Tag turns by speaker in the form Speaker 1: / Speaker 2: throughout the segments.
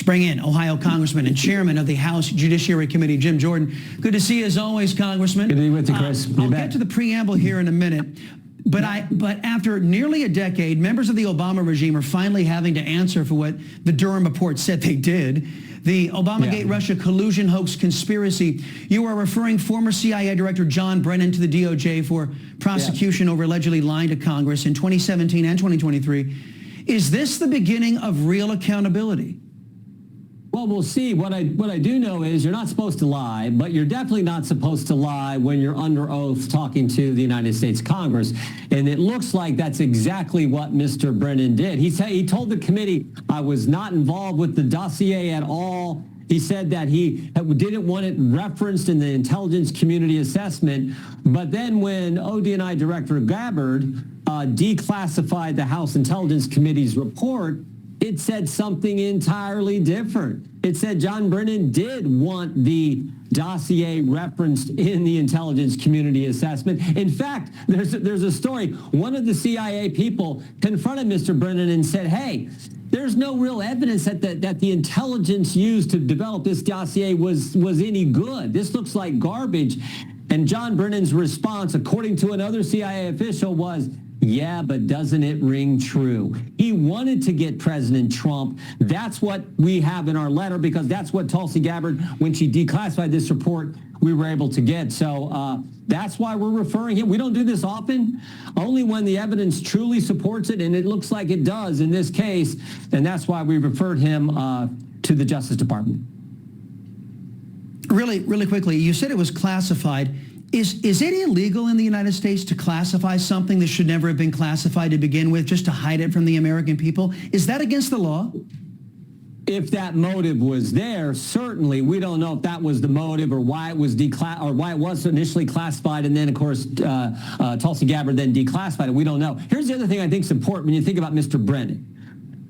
Speaker 1: bring in Ohio Congressman and Chairman of the House Judiciary Committee, Jim Jordan. Good to see you as always, Congressman.
Speaker 2: Good to be with you, Chris.
Speaker 1: I'll get to the preamble here in a minute. But after nearly a decade, members of the Obama regime are finally having to answer for what the Durham report said they did. The Obamagate-Russia collusion hoax conspiracy. You are referring former CIA Director John Brennan to the DOJ for prosecution over allegedly lying to Congress in 2017 and 2023. Is this the beginning of real accountability?
Speaker 2: Well, we'll see. What I do know is you're not supposed to lie, but you're definitely not supposed to lie when you're under oath talking to the United States Congress. And it looks like that's exactly what Mr. Brennan did. He told the committee, I was not involved with the dossier at all. He said that he didn't want it referenced in the intelligence community assessment. But then when ODNI Director Gabbard declassified the House Intelligence Committee's report, it said something entirely different. It said John Brennan did want the dossier referenced in the intelligence community assessment. In fact, there's a story. One of the CIA people confronted Mr. Brennan and said, hey, there's no real evidence that the intelligence used to develop this dossier was any good. This looks like garbage. And John Brennan's response, according to another CIA official, was, yeah, but doesn't it ring true? He wanted to get President Trump. That's what we have in our letter, because that's what Tulsi Gabbard, when she declassified this report, we were able to get. So that's why we're referring him. We don't do this often, only when the evidence truly supports it, and it looks like it does in this case, and that's why we referred him to the Justice Department.
Speaker 1: Really quickly, you said it was classified. Is it illegal in the United States to classify something that should never have been classified to begin with, just to hide it from the American people? Is that against the law?
Speaker 2: If that motive was there, certainly. We don't know if that was the motive or why it was why it was initially classified, and then, of course, Tulsi Gabbard then declassified it. We don't know. Here's the other thing I think is important when you think about Mr. Brennan.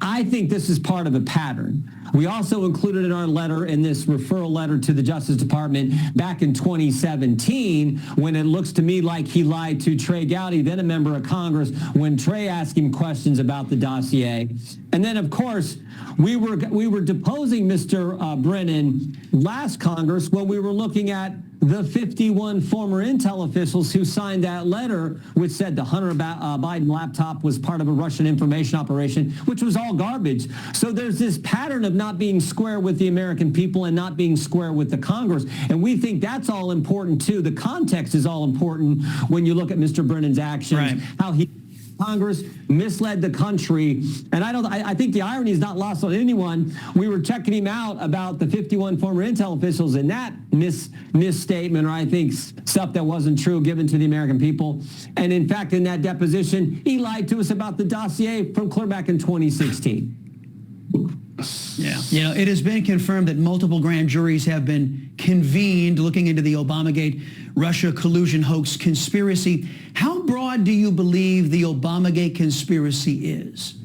Speaker 2: I think this is part of a pattern. We also included in our letter, in this referral letter to the Justice Department back in 2017, when it looks to me like he lied to Trey Gowdy, then a member of Congress, when Trey asked him questions about the dossier. And then, of course, we were deposing Mr. Brennan last Congress when we were looking at the 51 former intel officials who signed that letter, which said the Hunter Biden laptop was part of a Russian information operation, which was all garbage. So there's this pattern of not being square with the American people and not being square with the Congress. And we think that's all important, too. The context is all important when you look at Mr. Brennan's actions, right. How he Congress misled the country. And I think the irony is not lost on anyone. We were checking him out about the 51 former intel officials in that misstatement, or I think stuff that wasn't true given to the American people. And in fact, in that deposition, he lied to us about the dossier from clear back in 2016.
Speaker 1: Yeah, it has been confirmed that multiple grand juries have been convened looking into the Obamagate-Russia collusion hoax conspiracy. How broad do you believe the Obamagate conspiracy is?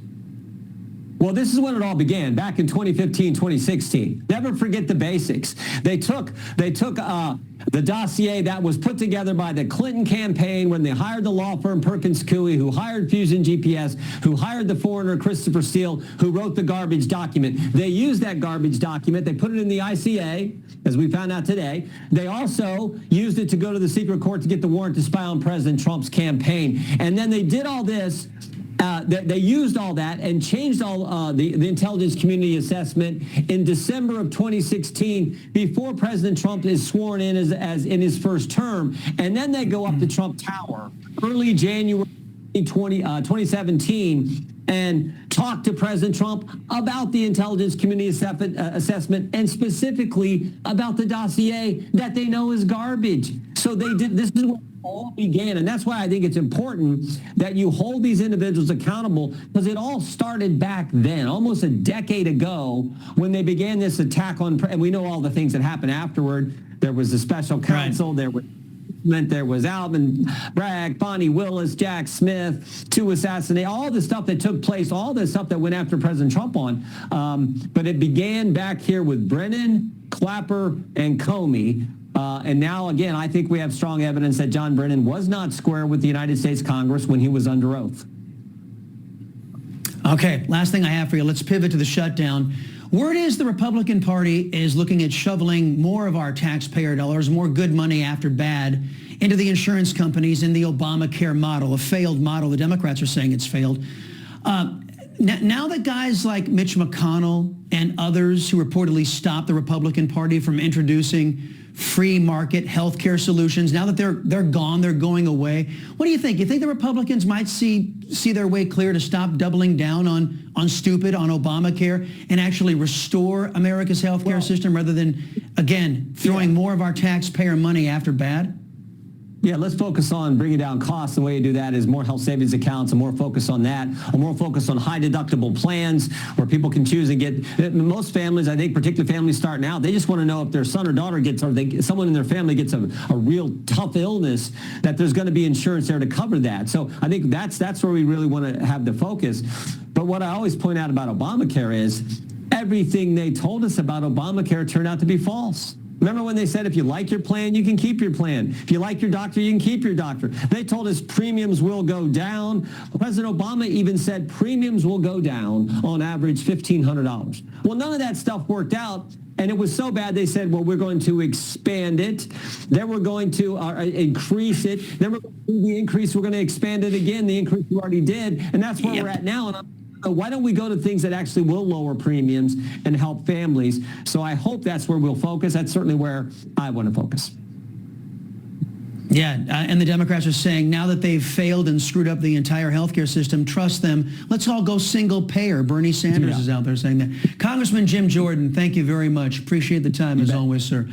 Speaker 2: Well, this is when it all began, back in 2015, 2016. Never forget the basics. They took the dossier that was put together by the Clinton campaign when they hired the law firm Perkins Coie, who hired Fusion GPS, who hired the foreigner Christopher Steele, who wrote the garbage document. They used that garbage document. They put it in the ICA, as we found out today. They also used it to go to the secret court to get the warrant to spy on President Trump's campaign. And then they did all this. They used all that and changed all the intelligence community assessment in December of 2016 before President Trump is sworn in as in his first term. And then they go up to Trump Tower early January 2017 and talk to President Trump about the intelligence community assessment and specifically about the dossier that they know is garbage. So they did. This is what all began, and that's why I think it's important that you hold these individuals accountable, because it all started back then, almost a decade ago, when they began this attack on, and we know all the things that happened afterward. There was a special counsel, right. There was Alvin Bragg, Bonnie Willis, Jack Smith, two assassinations, all the stuff that took place, all the stuff that went after President Trump on. But it began back here with Brennan, Clapper, and Comey. And now, again, I think we have strong evidence that John Brennan was not square with the United States Congress when he was under oath.
Speaker 1: Okay, last thing I have for you. Let's pivot to the shutdown. Word is the Republican Party is looking at shoveling more of our taxpayer dollars, more good money after bad, into the insurance companies in the Obamacare model, a failed model. The Democrats are saying it's failed. Now that guys like Mitch McConnell and others who reportedly stopped the Republican Party from introducing free market healthcare solutions, now that they're gone, they're going away, what do you think? You think the Republicans might see their way clear to stop doubling down on stupid, on Obamacare, and actually restore America's healthcare system rather than, again, throwing more of our taxpayer money after bad?
Speaker 2: Yeah, let's focus on bringing down costs. The way you do that is more health savings accounts, and more focus on that, or more focus on high deductible plans where people can choose and get. Most families, I think, particularly families starting out, they just want to know if their son or daughter gets, or someone in their family gets a real tough illness, that there's going to be insurance there to cover that. So I think that's where we really want to have the focus. But what I always point out about Obamacare is everything they told us about Obamacare turned out to be false. Remember when they said if you like your plan, you can keep your plan. If you like your doctor, you can keep your doctor. They told us premiums will go down. President Obama even said premiums will go down on average $1,500. Well, none of that stuff worked out. And it was so bad they said, well, we're going to expand it. Then we're going to increase it. Then we're going to do the increase. We're going to expand it again, the increase we already did. And that's where we're at now. And why don't we go to things that actually will lower premiums and help families? So I hope that's where we'll focus. That's certainly where I want to focus.
Speaker 1: Yeah, and the Democrats are saying now that they've failed and screwed up the entire healthcare system, trust them. Let's all go single payer. Bernie Sanders is out there saying that. Congressman Jim Jordan, thank you very much. Appreciate the time as always, sir.